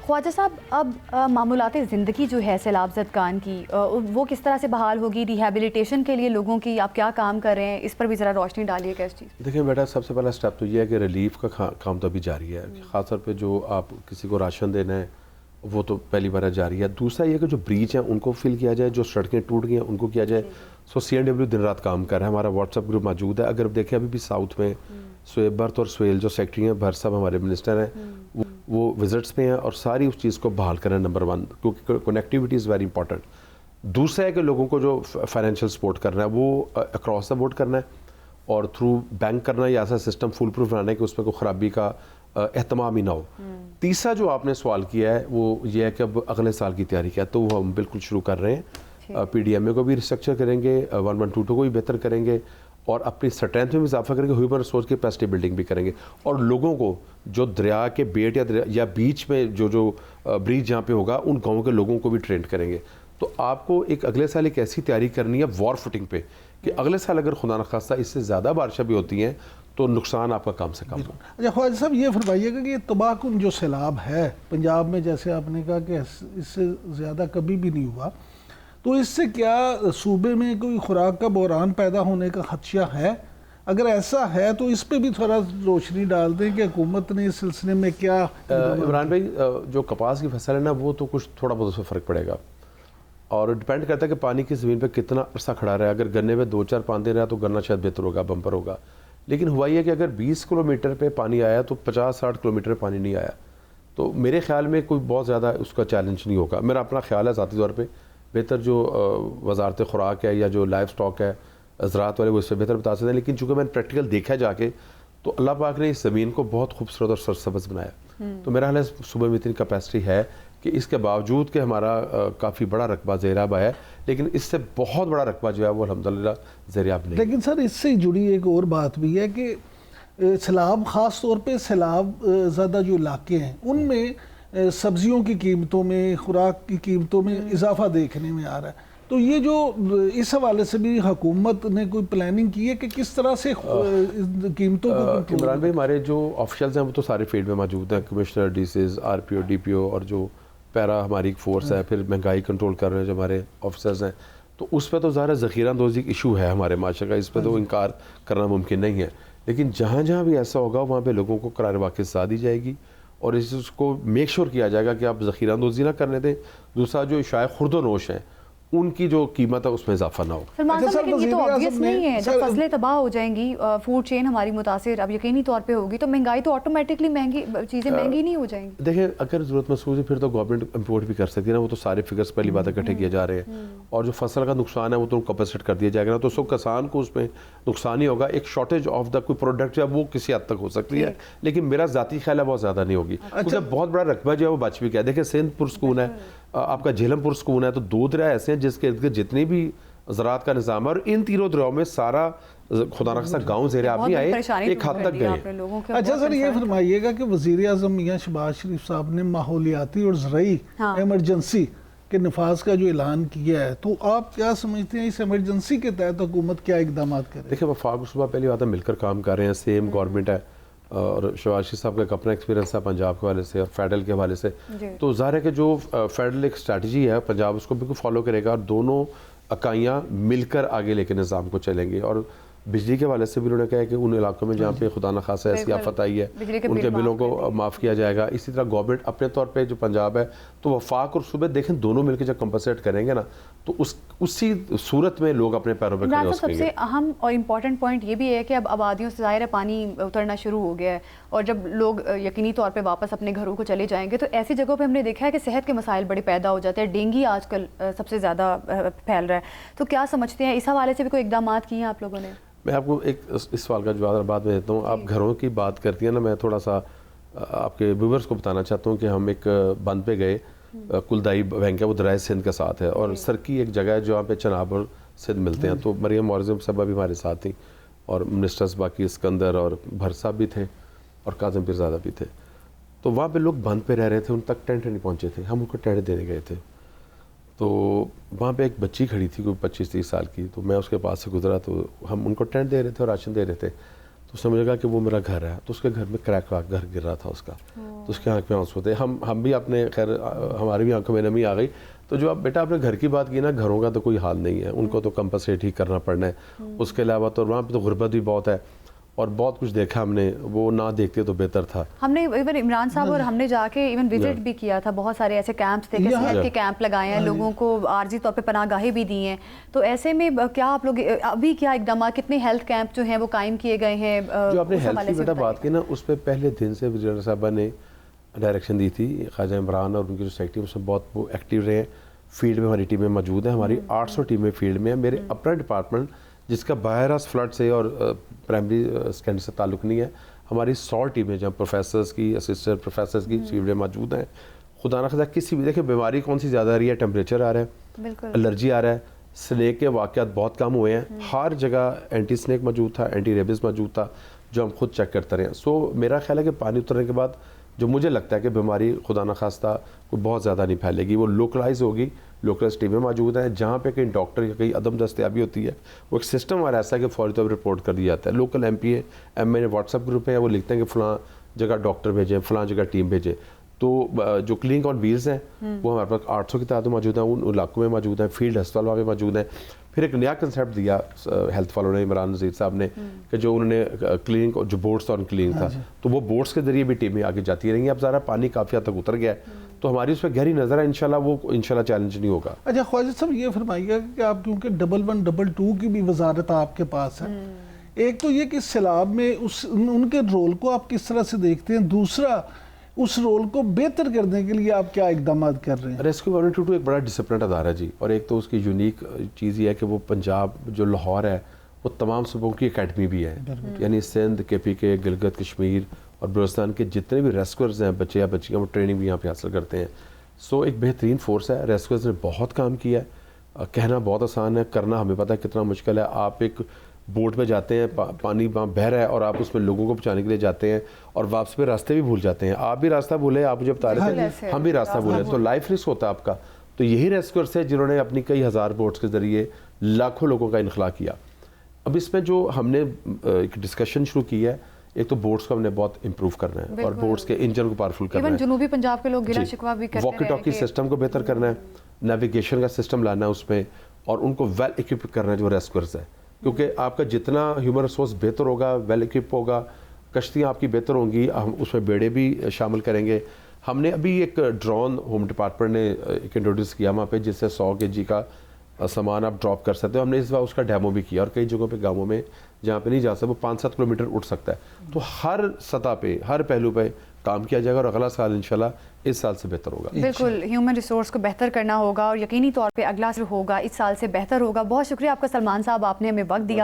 خواجہ صاحب، اب معمولات زندگی جو ہے سیلاب زدگان کی، وہ کس طرح سے بحال ہوگی؟ ریہیبلیٹیشن کے لیے لوگوں کی آپ کیا کام کر رہے ہیں؟ اس پر بھی ذرا روشنی ڈالیے گا اس چیز۔ دیکھیں بیٹا، سب سے پہلا سٹیپ تو یہ ہے کہ ریلیف کا کام تو ابھی جاری ہے، خاص طور پہ جو آپ کسی کو راشن دینا ہے وہ تو پہلی بار جاری ہے۔ دوسرا یہ کہ جو بریچ ہیں ان کو فل کیا جائے، جو سڑکیں ٹوٹ گئی ہیں ان کو کیا جائے۔ سو CNW دن رات کام کر رہا ہے، ہمارا واٹس ایپ گروپ موجود ہے۔ اگر دیکھیں ابھی بھی ساؤتھ میں سویب برت اور سویل جو سیکٹری ہیں، بھر صاحب ہمارے منسٹر ہیں، وہ وزٹس پہ ہیں اور ساری اس چیز کو بحال کریں نمبر 1، کیونکہ کنیکٹیوٹی از ویری امپورٹنٹ۔ دوسرا ہے کہ لوگوں کو جو فائنینشیل سپورٹ کرنا ہے وہ اکراس دا بورڈ کرنا ہے اور تھرو بینک کرنا ہے، یا ایسا سسٹم فول پروف بنانا ہے کہ اس میں کوئی خرابی کا اہتمام ہی نہ ہو۔ تیسرا جو آپ نے سوال کیا ہے وہ یہ ہے کہ اب اگلے سال کی تیاری کیا ہے، تو وہ ہم بالکل شروع کر رہے ہیں۔ PDMA کو بھی ریسٹرکچر کریں گے، 1122 کو بھی بہتر کریں گے اور اپنی اسٹرینتھ میں بھی اضافہ کریں گے، ہیومن ریسورس کی کیپیسٹی بلڈنگ بھی کریں گے، اور لوگوں کو جو دریا کے بیٹ یا بیچ میں جو بریج جہاں پہ ہوگا ان گاؤں کے لوگوں کو بھی ٹرینڈ کریں گے۔ تو آپ کو اگلے سال ایک ایسی تیاری کرنی ہے وار فوٹنگ پہ کہ اگلے سال اگر خدا نخواستہ اس سے زیادہ بارشیں بھی ہوتی ہیں تو نقصان آپ کا کم سے کم ہو۔ اچھا خواجہ صاحب، یہ فرمائیے گا کہ یہ تباہ کن جو سیلاب ہے پنجاب میں، جیسے آپ نے کہا کہ اس سے زیادہ کبھی بھی نہیں ہوا، تو اس سے کیا صوبے میں کوئی خوراک کا بحران پیدا ہونے کا خدشہ ہے؟ اگر ایسا ہے تو اس پہ بھی تھوڑا روشنی ڈال دیں کہ حکومت نے اس سلسلے میں کیا۔ عمران بھائی، جو کپاس کی فصل ہے نا وہ تو کچھ تھوڑا بہت اس میں فرق پڑے گا، اور ڈیپینڈ کرتا ہے کہ پانی کی زمین پہ کتنا عرصہ کھڑا رہا ہے۔ اگر گنے میں 2-4 پاندے رہا تو گنا شاید بہتر ہوگا، بمپر ہوگا۔ لیکن ہوا یہ کہ اگر 20 کلومیٹر پہ پانی آیا تو 50-60 کلومیٹر پانی نہیں آیا، تو میرے خیال میں کوئی بہت زیادہ اس کا چیلنج نہیں ہوگا۔ میرا اپنا خیال ہے ذاتی طور پہ، بہتر جو وزارت خوراک ہے یا جو لائف سٹاک ہے زراعت والے وہ اس سے بہتر بتا سکتے ہیں، لیکن چونکہ میں نے پریکٹیکل دیکھا جا کے تو اللہ پاک نے اس زمین کو بہت خوبصورت اور سرسبز بنایا، تو میرا خیال ہے صوبے میں اتنی کیپیسٹی ہے کہ اس کے باوجود کہ ہمارا کافی بڑا رقبہ زیراب آیا ہے، لیکن اس سے بہت بڑا رقبہ جو ہے وہ الحمدللہ زیراب نہیں۔ لیکن سر اس سے جڑی ایک اور بات بھی ہے کہ سیلاب، خاص طور پہ سیلاب زدہ جو علاقے ہیں ان میں سبزیوں کی قیمتوں میں، خوراک کی قیمتوں میں اضافہ دیکھنے میں آ رہا ہے، تو یہ جو اس حوالے سے بھی حکومت نے کوئی پلاننگ کی ہے کہ کس طرح سے قیمتوں کو؟ عمران بھائی، ہمارے جو آفیشلز ہیں وہ تو سارے فیلڈ میں موجود ہیں، کمشنر، DCs، RPO، DPO اور جو پیرا ہماری ایک فورس ہے، پھر مہنگائی کنٹرول کر رہے ہیں جو ہمارے آفیسرز ہیں، تو اس پہ تو ظاہر ذخیرہ اندوزی ایک ایشو ہے ہمارے معاشرے کا، اس پہ تو انکار کرنا ممکن نہیں ہے۔ لیکن جہاں جہاں بھی ایسا ہوگا وہاں پہ لوگوں کو قرار واقع سزا دی جائے گی اور اس کو میک شور کیا جائے گا کہ آپ ذخیرہ اندوزی نہ کرنے دیں۔ دوسرا جو اشیاء خرد و نوش ہیں ان کی جو قیمت ہے اس میں اضافہ نہ ہو۔ سلمان صاحب، لیکن یہ تو obvious نہیں ہے، جب فصلیں تباہ ہو جائیں گی، فوڈ چین ہماری متاثر اب یقینی طور پہ ہوگی، تو مہنگائی تو آٹومیٹکلی چیزیں مہنگی نہیں ہو جائیں گی۔ دیکھیں، اگر ضرورت محسوس ہے پھر تو گورنمنٹ امپورٹ بھی کر سکتی ہے نا، وہ تو سارے فگرز پہلی بات اکٹھے کیے جا رہے ہیں، اور جو فصل کا نقصان ہے وہ تو کمپنسیٹ کر دیا جائے گا نا، تو سب کسان کو اس میں نقصان ہی ہوگا۔ ایک شارٹیج آف دا کوئی پروڈکٹ ہے وہ کسی حد تک ہو سکتی ہے، لیکن میرا ذاتی خیال ہے بہت زیادہ نہیں ہوگی، کیونکہ بہت بڑا رقبہ جو ہے وہ بچ بھی گیا۔ دیکھیں سندھ پرسکون ہے، آپ کا جہلم پرسکون ہے، تو 2 دریا ایسے ہیں جس کے ارد گرد جتنے بھی زراعت کا نظام ہے، اور ان تینوں دریاؤں میں سارا خدا نخواستہ گاؤں زیر آب نہیں آئے، ایک حد تک گئے۔ اچھا سر، یہ فرمائیے گا کہ وزیر اعظم میاں شہباز شریف صاحب نے ماحولیاتی اور زرعی ایمرجنسی کے نفاذ کا جو اعلان کیا ہے، تو آپ کیا سمجھتے ہیں اس ایمرجنسی کے تحت حکومت کیا اقدامات کرے؟ دیکھیں، وفاق صبح پہلی بات ہے مل کر کام کر رہے ہیں، سیم گورنمنٹ ہے، اور شہباز شریف صاحب کا ایک اپنا ایکسپیرینس ہے پنجاب کے حوالے سے اور فیڈرل کے حوالے سے، تو ظاہر ہے کہ جو فیڈرل ایک اسٹریٹجی ہے پنجاب اس کو بالکل فالو کرے گا، اور دونوں اکائیاں مل کر آگے لے کے نظام کو چلیں گے۔ اور بجلی کے حوالے سے بھی انہوں نے کہا ہے کہ ان علاقوں میں جہاں پہ خدا نخواستہ ایسی آفت آئی ہے ان کے بلوں کو معاف کیا جائے گا۔ اسی طرح گورنمنٹ اپنے طور پہ جو پنجاب ہے تو وفاق اور صوبے دیکھیں دونوں مل کے جب کمپنسیٹ کریں گے نا تو اسی صورت میں لوگ اپنے پیروں پہ کھڑے ہو سکیں گے۔ سب سے اہم اور امپورٹنٹ پوائنٹ یہ بھی ہے کہ اب آبادیوں سے ظاہر ہے پانی اترنا شروع ہو گیا ہے، اور جب لوگ یقینی طور پہ واپس اپنے گھروں کو چلے جائیں گے تو ایسی جگہوں پہ ہم نے دیکھا ہے کہ صحت کے مسائل بڑے پیدا ہو جاتے ہیں، ڈینگی آج کل سب سے زیادہ پھیل رہا ہے، تو کیا سمجھتے ہیں اس حوالے سے بھی کوئی اقدامات کیے ہیں آپ لوگوں نے؟ میں آپ کو ایک اس سوال کا جواب بعد میں دیتا ہوں۔ آپ گھروں کی بات کرتی ہیں نا، میں تھوڑا سا آپ کے ویورز کو بتانا چاہتا ہوں کہ ہم ایک بند پہ گئے، کلدائی بینک ہے وہ درائے سندھ کے ساتھ ہے، اور سرکی ایک جگہ ہے جہاں پہ چناب اور سندھ ملتے ہیں، تو مریم معظم صاحبہ بھی ہمارے ساتھ تھیں اور منسٹرز باقی اسکندر اور بھر صاحب بھی تھے اور کاظم پیرزادہ بھی تھے، تو وہاں پہ لوگ بند پہ رہ رہے تھے، ان تک ٹینٹ نہیں پہنچے تھے، ہم ان کو ٹینٹ دینے گئے تھے، تو وہاں پہ ایک بچی کھڑی تھی کوئی 25-30 سال کی، تو میں اس کے پاس سے گزرا تو ہم ان کو ٹینٹ دے رہے تھے اور راشن دے رہے تھے، تو اس نے مجھے کہا کہ وہ میرا گھر ہے. تو اس کے گھر میں کریک گھر گر رہا تھا اس کا, تو اس کے آنکھ میں آنسو تھے. ہم بھی اپنے خیر ہماری بھی آنکھوں میں نمی آ گئی. تو جو اب بیٹا آپ نے گھر کی بات کی نا, گھروں کا تو کوئی حال نہیں ہے, ان کو تو کمپنسیٹ ہی کرنا پڑنا ہے. اس کے علاوہ تو وہاں پہ تو غربت بھی بہت ہے, اور بہت کچھ دیکھا ہم نے, وہ نہ دیکھتے تو بہتر تھا. ہم نے ایون عمران صاحب اور ہم نے جا کے ایون وزٹ بھی کیا تھا, بہت سارے ایسے کیمپس تھے کہ صحت کے کیمپ لگائے ہیں, لوگوں کو عارضی طور پہ پناہ گاہیں بھی دی ہیں. تو ایسے میں کیا آپ لوگ ابھی کیا اقدامات, کتنے ہیلتھ کیمپ جو ہیں وہ قائم کیے گئے ہیں؟ جو آپ نے ہیلتھ کی بیٹا بات کی نا, اس پہ پہلے دن سے وزیر صاحبہ نے ڈائریکشن دی تھی. خواجہ عمران اور ان کی جو سیکٹری اس میں بہت وہ ایکٹیو رہے ہیں. فیلڈ میں ہماری ٹیمیں موجود ہیں, ہماری 800 ٹیمیں فیلڈ میں ہیں. میرے اپنا ڈپارٹمنٹ جس کا باہر فلڈ سے اور پرائمری سیکنڈری سے تعلق نہیں ہے, ہماری 100 ٹیمیں جہاں پروفیسرز کی, اسسٹنٹ پروفیسرز کی فیلڈ میں موجود ہیں. خدا نہ خدا کسی بھی دیکھیں بیماری کون سی زیادہ آ رہی ہے, ٹیمپریچر آ رہا ہے, الرجی آ رہا ہے, سنیک کے واقعات بہت کم ہوئے ہیں. ہر جگہ اینٹی سنیک موجود تھا, اینٹی ریبز موجود تھا, جو ہم خود چیک کرتے رہے ہیں. سو میرا خیال ہے کہ پانی اترنے کے بعد جو مجھے لگتا ہے کہ بیماری خدا نخواستہ کوئی بہت زیادہ نہیں پھیلے گی. وہ لوکلائز ہوگی, لوکلائز ٹیمیں موجود ہیں. جہاں پہ کہیں ڈاکٹر یا کہیں عدم دستیابی ہوتی ہے, وہ ایک سسٹم ہمارا ایسا ہے کہ فوری طور پر رپورٹ کر دیا جاتا ہے. لوکل ایم اے واٹس ایپ گروپ ہیں, وہ لکھتے ہیں کہ فلاں جگہ ڈاکٹر بھیجیں, فلاں جگہ ٹیم بھیجیں. تو جو کلینک آن ویلز ہیں وہ ہمارے پاس 800 کی تعداد موجود ہیں, ان علاقوں میں موجود ہیں. فیلڈ ہسپتال وہاں پہ موجود ہیں. پھر ایک نیا کنسیپٹ دیا ہیلتھ والوں نے, عمران نذیر صاحب نے, کہ جو انہوں نے کلینک جو بورڈس تھا ان کلینک تھا, تو وہ بورڈس کے ذریعے بھی ٹیمیں آگے جاتی رہیں گی. اب ذرا پانی کافی حد تک اتر گیا ہے, تو ہماری اس پہ گہری نظر ہے. انشاءاللہ وہ انشاءاللہ چیلنج نہیں ہوگا. اچھا خواجہ صاحب یہ فرمائیے کہ آپ کیونکہ 1122 کی بھی وزارت آپ کے پاس ہے, ایک تو یہ کہ سیلاب میں ان کے رول کو آپ کس طرح سے دیکھتے ہیں, دوسرا اس رول کو بہتر کرنے کے لیے آپ کیا اقدامات کر رہے ہیں؟ ریسکیو 122 ایک بڑا ڈسپلنڈ ادارہ جی, اور ایک تو اس کی یونیک چیز یہ ہے کہ وہ پنجاب جو لاہور ہے وہ تمام صوبوں کی اکیڈمی بھی ہے. یعنی سندھ, KPK, گلگت, کشمیر اور بلوچستان کے جتنے بھی ریسکیورز ہیں, بچے یا بچیاں, وہ ٹریننگ بھی یہاں پہ حاصل کرتے ہیں. سو ایک بہترین فورس ہے. ریسکیورز نے بہت کام کیا ہے. کہنا بہت آسان ہے, کرنا ہمیں پتہ ہے کتنا مشکل ہے. آپ ایک بوٹ پہ جاتے ہیں, پانی وہاں بہہ رہا ہے, اور آپ اس میں لوگوں کو بچانے کے لیے جاتے ہیں, اور واپس پہ راستے بھی بھول جاتے ہیں. آپ بھی راستہ بھولے, آپ مجھے بتا رہے تھے, ہم بھی راستہ بھولے, تو لائف رسک ہوتا ہے آپ کا. تو یہی ریسکیورز ہیں جنہوں نے اپنی کئی ہزار بوٹس کے ذریعے لاکھوں لوگوں کا انخلا کیا. اب اس میں جو ہم نے ایک ڈسکشن شروع کی ہے, ایک تو بورڈس کو ہم نے بہت امپروو کرنا ہے, اور بورڈس کے انجن کو پاورفل کرنا ہے. ایون جنوبی پنجاب کے لوگ گلا شکوہ بھی کرتے ہیں, واکی ٹاکی سسٹم کو بہتر کرنا ہے, نیویگیشن کا سسٹم لانا ہے اس میں, اور ان کو ویل اکوپ کرنا ہے جو ریسکیورز ہے. کیونکہ آپ کا جتنا ہیومن ریسورس بہتر ہوگا, ویل اکوپ ہوگا, کشتیاں آپ کی بہتر ہوں گی, ہم اس میں بیڑے بھی شامل کریں گے. ہم نے ابھی ایک ڈرون ہوم ڈپارٹمنٹ نے ایک انٹروڈیوس کیا وہاں پہ, جس سے 100 kg کا سامان آپ ڈراپ کر سکتے ہو. ہم نے اس بار اس کا ڈیمو بھی کیا, اور کئی جگہوں پہ گاؤں میں جہاں پہ نہیں جا سکتا وہ 5-7 کلومیٹر اٹھ سکتا ہے. تو ہر سطح پہ, ہر پہلو پہ کام کیا جائے گا, اور اگلا سال انشاءاللہ اس سال سے بہتر ہوگا. بالکل ہیومن ریسورس کو بہتر کرنا ہوگا, اور یقینی طور پہ اگلا ہوگا اس سال سے بہتر ہوگا. بہت شکریہ آپ کا سلمان صاحب, آپ نے ہمیں وقت دیا.